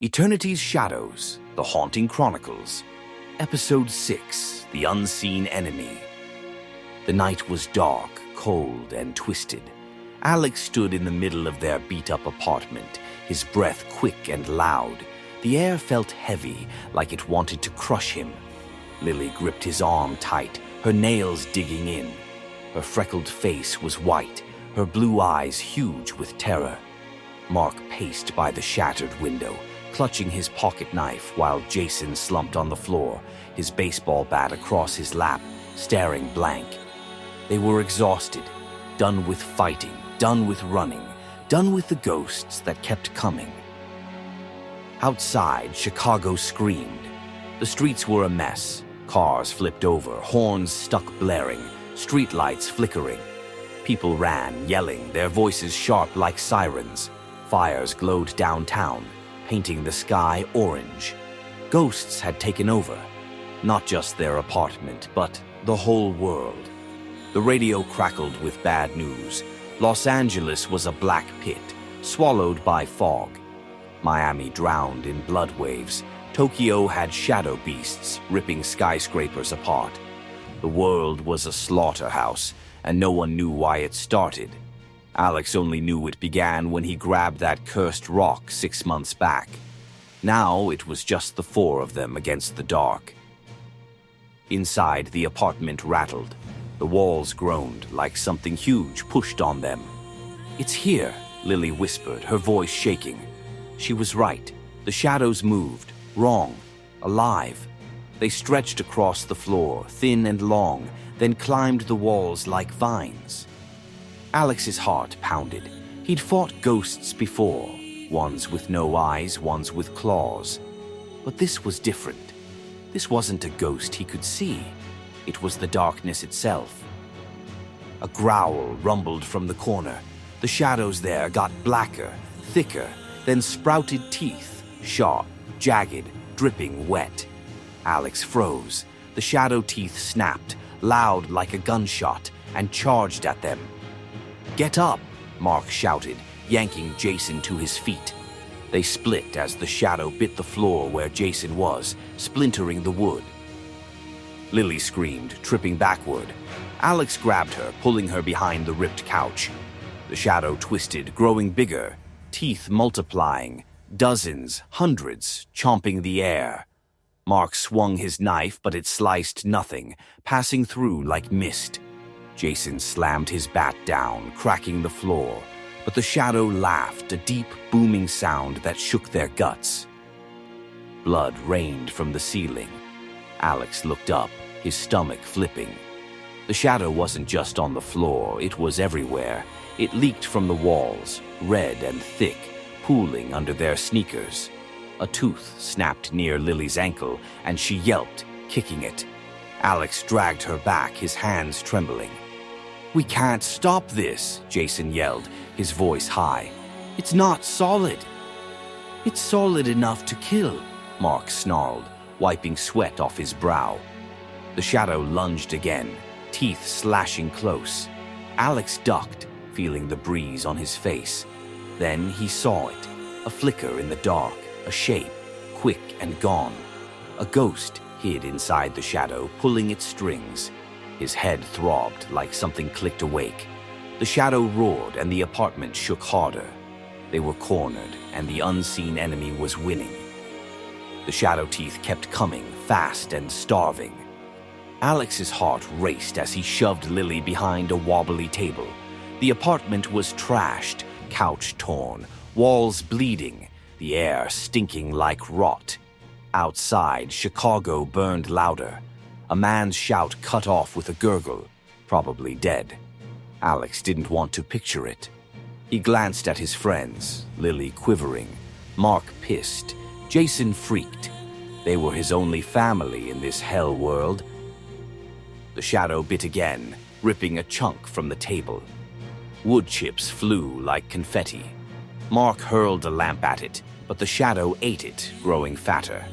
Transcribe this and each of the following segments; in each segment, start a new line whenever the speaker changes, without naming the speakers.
Eternity's Shadows, The Haunting Chronicles, Episode 6, The Unseen Enemy. The night was dark, cold, and twisted. Alex stood in the middle of their beat-up apartment, his breath quick and loud. The air felt heavy, like it wanted to crush him. Lily gripped his arm tight, her nails digging in. Her freckled face was white, her blue eyes huge with terror. Mark paced by the shattered window, clutching his pocket knife while Jason slumped on the floor, his baseball bat across his lap, staring blank. They were exhausted, done with fighting, done with running, done with the ghosts that kept coming. Outside, Chicago screamed. The streets were a mess. Cars flipped over, horns stuck blaring, streetlights flickering. People ran, yelling, their voices sharp like sirens. Fires glowed downtown, painting the sky orange. Ghosts had taken over, not just their apartment, but the whole world. The radio crackled with bad news. Los Angeles was a black pit, swallowed by fog. Miami drowned in blood waves. Tokyo had shadow beasts ripping skyscrapers apart. The world was a slaughterhouse, and no one knew why it started. Alex only knew it began when he grabbed that cursed rock 6 months back. Now it was just the four of them against the dark. Inside, the apartment rattled. The walls groaned like something huge pushed on them. "It's here," Lily whispered, her voice shaking. She was right. The shadows moved, wrong, alive. They stretched across the floor, thin and long, then climbed the walls like vines. Alex's heart pounded. He'd fought ghosts before, ones with no eyes, ones with claws. But this was different. This wasn't a ghost he could see. It was the darkness itself. A growl rumbled from the corner. The shadows there got blacker, thicker, then sprouted teeth, sharp, jagged, dripping wet. Alex froze. The shadow teeth snapped, loud like a gunshot, and charged at them. "Get up!" Mark shouted, yanking Jason to his feet. They split as the shadow bit the floor where Jason was, splintering the wood. Lily screamed, tripping backward. Alex grabbed her, pulling her behind the ripped couch. The shadow twisted, growing bigger, teeth multiplying, dozens, hundreds, chomping the air. Mark swung his knife, but it sliced nothing, passing through like mist. Jason slammed his bat down, cracking the floor, but the shadow laughed, a deep, booming sound that shook their guts. Blood rained from the ceiling. Alex looked up, his stomach flipping. The shadow wasn't just on the floor, it was everywhere. It leaked from the walls, red and thick, pooling under their sneakers. A tooth snapped near Lily's ankle, and she yelped, kicking it. Alex dragged her back, his hands trembling. "We can't stop this," Jason yelled, his voice high. "It's not solid." "It's solid enough to kill," Mark snarled, wiping sweat off his brow. The shadow lunged again, teeth slashing close. Alex ducked, feeling the breeze on his face. Then he saw it, a flicker in the dark, a shape, quick and gone. A ghost hid inside the shadow, pulling its strings. His head throbbed like something clicked awake. The shadow roared and the apartment shook harder. They were cornered and the unseen enemy was winning. The shadow teeth kept coming, fast and starving. Alex's heart raced as he shoved Lily behind a wobbly table. The apartment was trashed, couch torn, walls bleeding, the air stinking like rot. Outside, Chicago burned louder. A man's shout cut off with a gurgle, probably dead. Alex didn't want to picture it. He glanced at his friends, Lily quivering, Mark pissed, Jason freaked. They were his only family in this hell world. The shadow bit again, ripping a chunk from the table. Wood chips flew like confetti. Mark hurled a lamp at it, but the shadow ate it, growing fatter.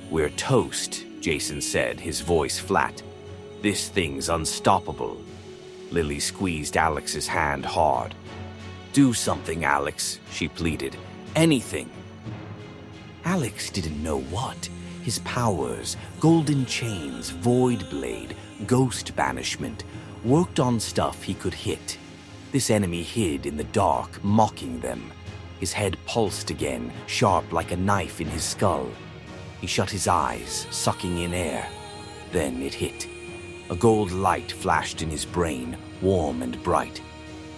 "We're toast," Jason said, his voice flat. "This thing's unstoppable." Lily squeezed Alex's hand hard. "Do something, Alex," she pleaded. "Anything." Alex didn't know what. His powers, golden chains, void blade, ghost banishment, worked on stuff he could hit. This enemy hid in the dark, mocking them. His head pulsed again, sharp like a knife in his skull. He shut his eyes, sucking in air. Then it hit. A gold light flashed in his brain, warm and bright.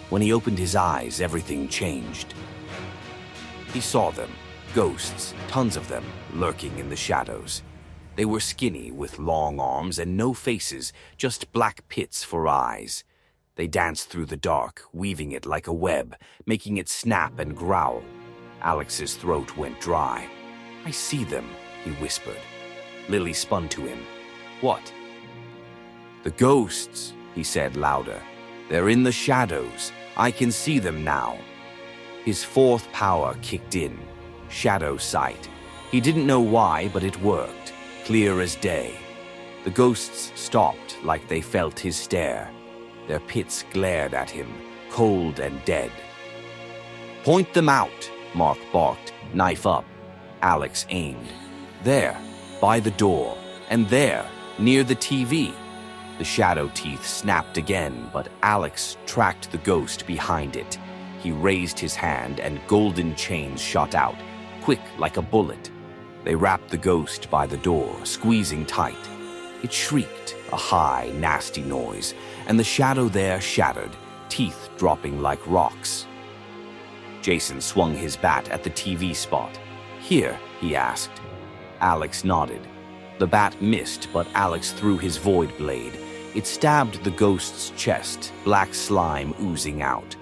When he opened his eyes, everything changed. He saw them, ghosts, tons of them, lurking in the shadows. They were skinny, with long arms and no faces, just black pits for eyes. They danced through the dark, weaving it like a web, making it snap and growl. Alex's throat went dry. "I see them," he whispered. Lily spun to him. "What?" "The ghosts," he said louder. "They're in the shadows. I can see them now." His fourth power kicked in. Shadow sight. He didn't know why, but it worked, clear as day. The ghosts stopped like they felt his stare. Their pits glared at him, cold and dead. "Point them out," Mark barked, knife up. Alex aimed. There, by the door, and there, near the TV. The shadow teeth snapped again, but Alex tracked the ghost behind it. He raised his hand and golden chains shot out, quick like a bullet. They wrapped the ghost by the door, squeezing tight. It shrieked, a high, nasty noise, and the shadow there shattered, teeth dropping like rocks. Jason swung his bat at the TV spot. "Here," he asked. Alex nodded. The bat missed, but Alex threw his void blade. It stabbed the ghost's chest, black slime oozing out.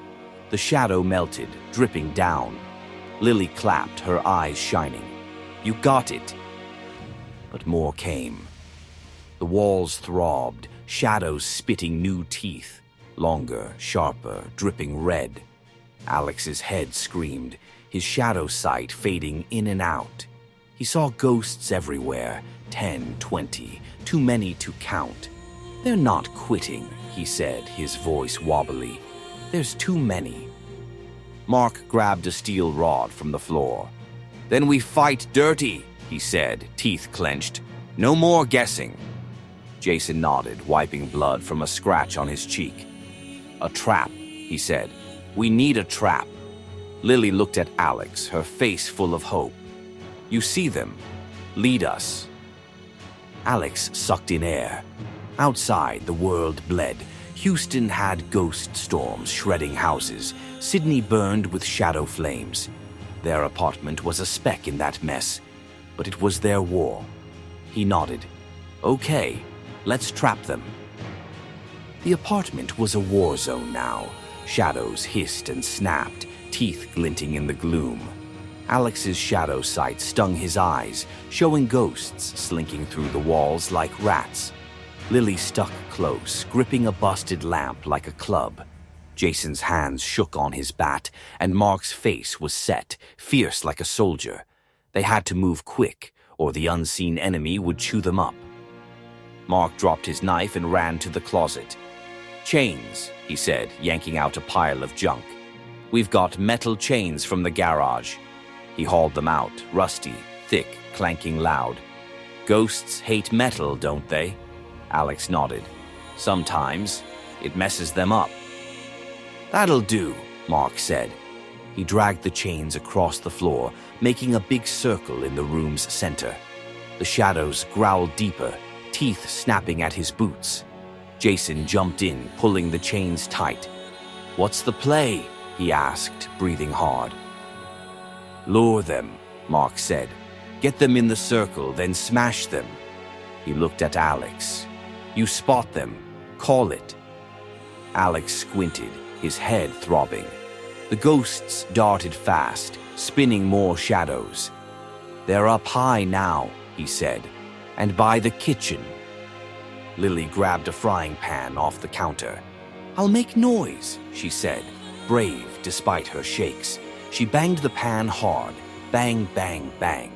The shadow melted, dripping down. Lily clapped, her eyes shining. "You got it." But more came. The walls throbbed, shadows spitting new teeth, longer, sharper, dripping red. Alex's head screamed, his shadow sight fading in and out. He saw ghosts everywhere, 10, 20, too many to count. "They're not quitting," he said, his voice wobbly. "There's too many." Mark grabbed a steel rod from the floor. "Then we fight dirty," he said, teeth clenched. "No more guessing." Jason nodded, wiping blood from a scratch on his cheek. "A trap," he said. "We need a trap." Lily looked at Alex, her face full of hope. "You see them. Lead us." Alex sucked in air. Outside, the world bled. Houston had ghost storms shredding houses. Sydney burned with shadow flames. Their apartment was a speck in that mess, but it was their war. He nodded. "Okay, let's trap them." The apartment was a war zone now. Shadows hissed and snapped, teeth glinting in the gloom. Alex's shadow sight stung his eyes, showing ghosts slinking through the walls like rats. Lily stuck close, gripping a busted lamp like a club. Jason's hands shook on his bat, and Mark's face was set, fierce like a soldier. They had to move quick, or the unseen enemy would chew them up. Mark dropped his knife and ran to the closet. "Chains," he said, yanking out a pile of junk. "We've got metal chains from the garage." He hauled them out, rusty, thick, clanking loud. "Ghosts hate metal, don't they?" Alex nodded. "Sometimes. It messes them up." "That'll do," Mark said. He dragged the chains across the floor, making a big circle in the room's center. The shadows growled deeper, teeth snapping at his boots. Jason jumped in, pulling the chains tight. "What's the play?" he asked, breathing hard. "Lure them," Mark said. "Get them in the circle, then smash them." He looked at Alex. "You spot them. Call it." Alex squinted, his head throbbing. The ghosts darted fast, spinning more shadows. "They're up high now," he said, "and by the kitchen." Lily grabbed a frying pan off the counter. "I'll make noise," she said, brave despite her shakes. She banged the pan hard, bang, bang, bang,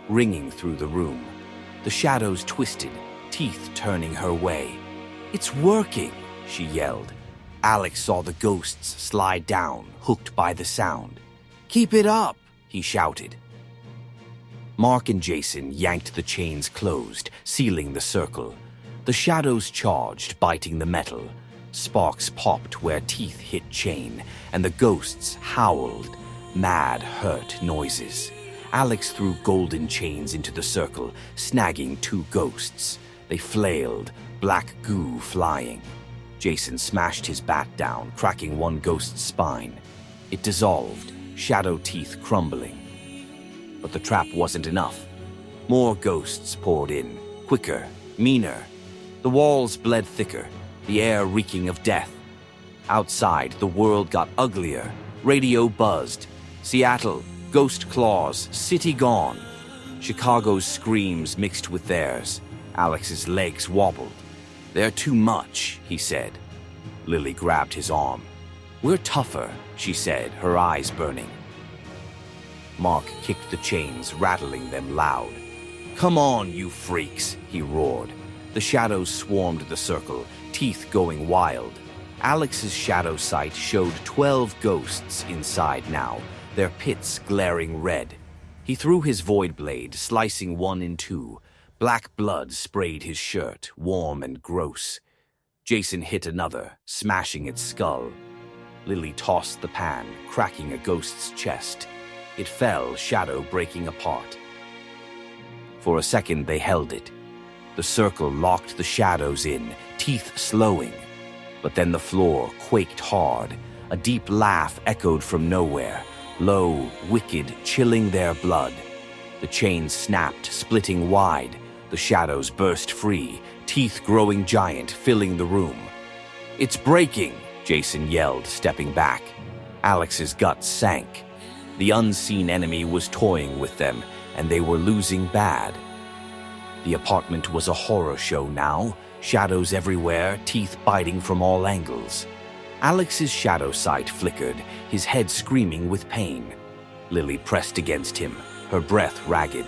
ringing through the room. The shadows twisted, teeth turning her way. "It's working," she yelled. Alex saw the ghosts slide down, hooked by the sound. "Keep it up," he shouted. Mark and Jason yanked the chains closed, sealing the circle. The shadows charged, biting the metal. Sparks popped where teeth hit chain, and the ghosts howled. Mad, hurt noises. Alex threw golden chains into the circle, snagging 2 ghosts. They flailed, black goo flying. Jason smashed his bat down, cracking one ghost's spine. It dissolved, shadow teeth crumbling. But the trap wasn't enough. More ghosts poured in, quicker, meaner. The walls bled thicker, the air reeking of death. Outside, the world got uglier. Radio buzzed. Seattle, ghost claws, city gone. Chicago's screams mixed with theirs. Alex's legs wobbled. "They're too much," he said. Lily grabbed his arm. "We're tougher," she said, her eyes burning. Mark kicked the chains, rattling them loud. "Come on, you freaks," he roared. The shadows swarmed the circle, teeth going wild. Alex's shadow sight showed 12 ghosts inside now, their pits glaring red. He threw his void blade, slicing one in 2. Black blood sprayed his shirt, warm and gross. Jason hit another, smashing its skull. Lily tossed the pan, cracking a ghost's chest. It fell, shadow breaking apart. For a second they held it. The circle locked the shadows in, teeth slowing. But then the floor quaked hard. A deep laugh echoed from nowhere, low, wicked, chilling their blood. The chains snapped, splitting wide. The shadows burst free, teeth growing giant, filling the room. "It's breaking," Jason yelled, stepping back. Alex's guts sank. The unseen enemy was toying with them, and they were losing bad. The apartment was a horror show now, shadows everywhere, teeth biting from all angles. Alex's shadow sight flickered, his head screaming with pain. Lily pressed against him, her breath ragged.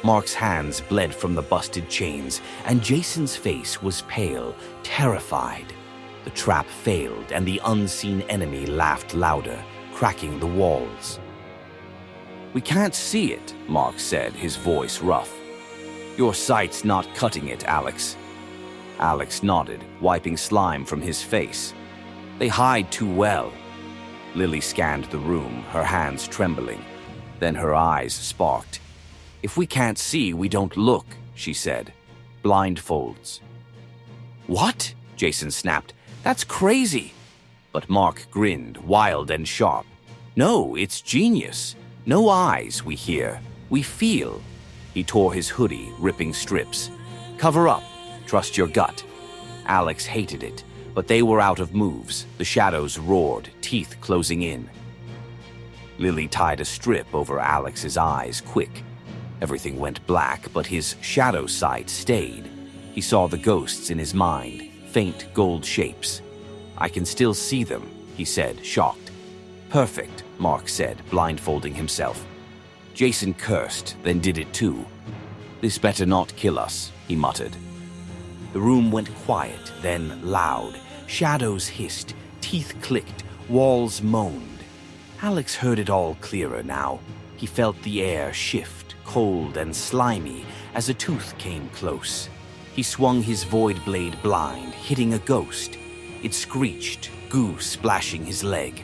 Mark's hands bled from the busted chains, and Jason's face was pale, terrified. The trap failed, and the unseen enemy laughed louder, cracking the walls. "We can't see it," Mark said, his voice rough. "Your sight's not cutting it, Alex." Alex nodded, wiping slime from his face. "They hide too well." Lily scanned the room, her hands trembling. Then her eyes sparked. "If we can't see, we don't look," she said. "Blindfolds." "What?" Jason snapped. "That's crazy." But Mark grinned, wild and sharp. "No, it's genius. No eyes, we hear. We feel." He tore his hoodie, ripping strips. "Cover up. Trust your gut." Alex hated it, but they were out of moves. The shadows roared, teeth closing in. Lily tied a strip over Alex's eyes, quick. Everything went black, but his shadow sight stayed. He saw the ghosts in his mind, faint gold shapes. "I can still see them," he said, shocked. "Perfect," Mark said, blindfolding himself. Jason cursed, then did it too. "This better not kill us," he muttered. The room went quiet, then loud. Shadows hissed, teeth clicked, walls moaned. Alex heard it all clearer now. He felt the air shift, cold and slimy, as a tooth came close. He swung his void blade blind, hitting a ghost. It screeched, goo splashing his leg.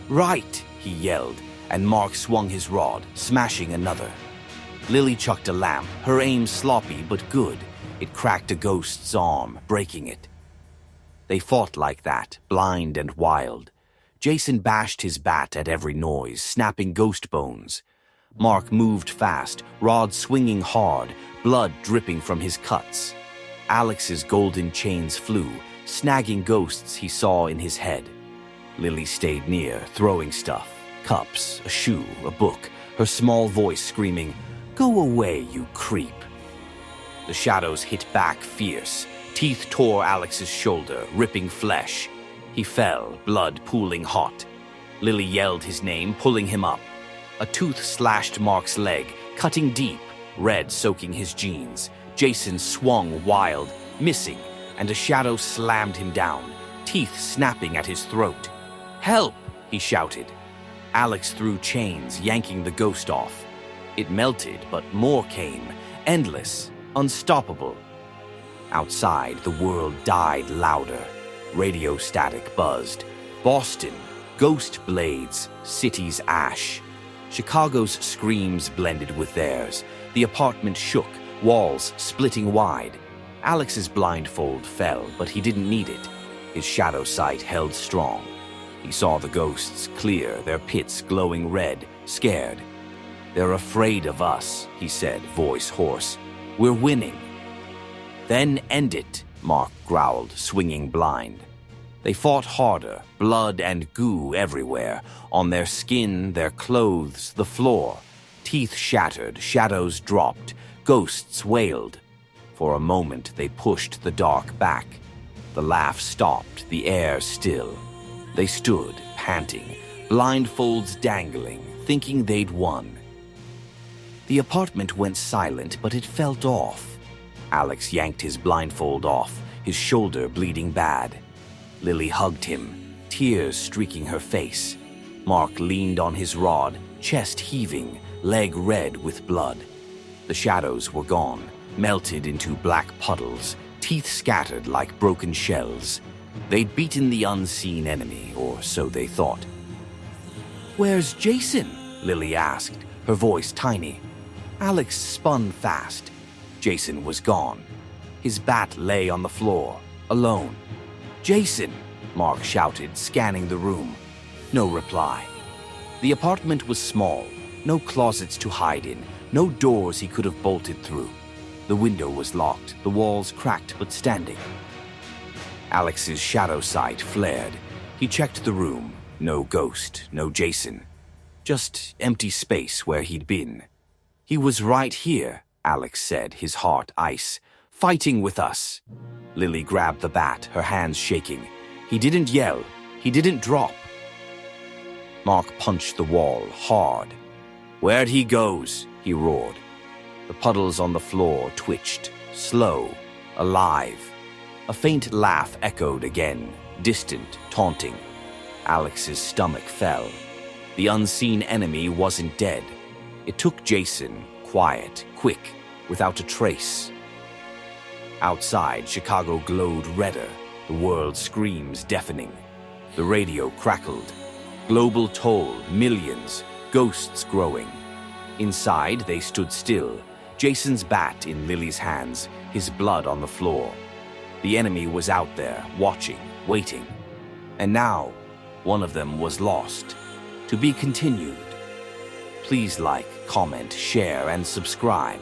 "Right!" he yelled, and Mark swung his rod, smashing another. Lily chucked a lamp, her aim sloppy but good. It cracked a ghost's arm, breaking it. They fought like that, blind and wild. Jason bashed his bat at every noise, snapping ghost bones. Mark moved fast, rod swinging hard, blood dripping from his cuts. Alex's golden chains flew, snagging ghosts he saw in his head. Lily stayed near, throwing stuff, cups, a shoe, a book, her small voice screaming, "Go away, you creep." The shadows hit back fierce. Teeth tore Alex's shoulder, ripping flesh. He fell, blood pooling hot. Lily yelled his name, pulling him up. A tooth slashed Mark's leg, cutting deep, red soaking his jeans. Jason swung wild, missing, and a shadow slammed him down, teeth snapping at his throat. "Help!" he shouted. Alex threw chains, yanking the ghost off. It melted, but more came, endless, unstoppable. Outside, the world died louder. Radio static buzzed. Boston, ghost blades, city's ash. Chicago's screams blended with theirs. The apartment shook, walls splitting wide. Alex's blindfold fell, but he didn't need it. His shadow sight held strong. He saw the ghosts clear, their pits glowing red, scared. "They're afraid of us," he said, voice hoarse. "We're winning." "Then end it," Mark growled, swinging blind. They fought harder, blood and goo everywhere, on their skin, their clothes, the floor. Teeth shattered, shadows dropped, ghosts wailed. For a moment they pushed the dark back. The laugh stopped, the air still. They stood, panting, blindfolds dangling, thinking they'd won. The apartment went silent, but it felt off. Alex yanked his blindfold off, his shoulder bleeding bad. Lily hugged him, tears streaking her face. Mark leaned on his rod, chest heaving, leg red with blood. The shadows were gone, melted into black puddles, teeth scattered like broken shells. They'd beaten the unseen enemy, or so they thought. "Where's Jason?" Lily asked, her voice tiny. Alex spun fast. Jason was gone. His bat lay on the floor, alone. "Jason!" Mark shouted, scanning the room. No reply. The apartment was small, no closets to hide in, no doors he could have bolted through. The window was locked, the walls cracked but standing. Alex's shadow sight flared. He checked the room. No ghost, no Jason. Just empty space where he'd been. "He was right here," Alex said, his heart ice. "Fighting with us." Lily grabbed the bat, her hands shaking. He didn't yell. He didn't drop. Mark punched the wall hard. "Where'd he goes?" he roared. The puddles on the floor twitched, slow, alive. A faint laugh echoed again, distant, taunting. Alex's stomach fell. The unseen enemy wasn't dead. It took Jason, quiet, quick, without a trace. Outside, Chicago glowed redder, the world's screams deafening. The radio crackled. Global toll, millions, ghosts growing. Inside, they stood still, Jason's bat in Lily's hands, his blood on the floor. The enemy was out there, watching, waiting. And now, one of them was lost. To be continued. Please like, comment, share, and subscribe.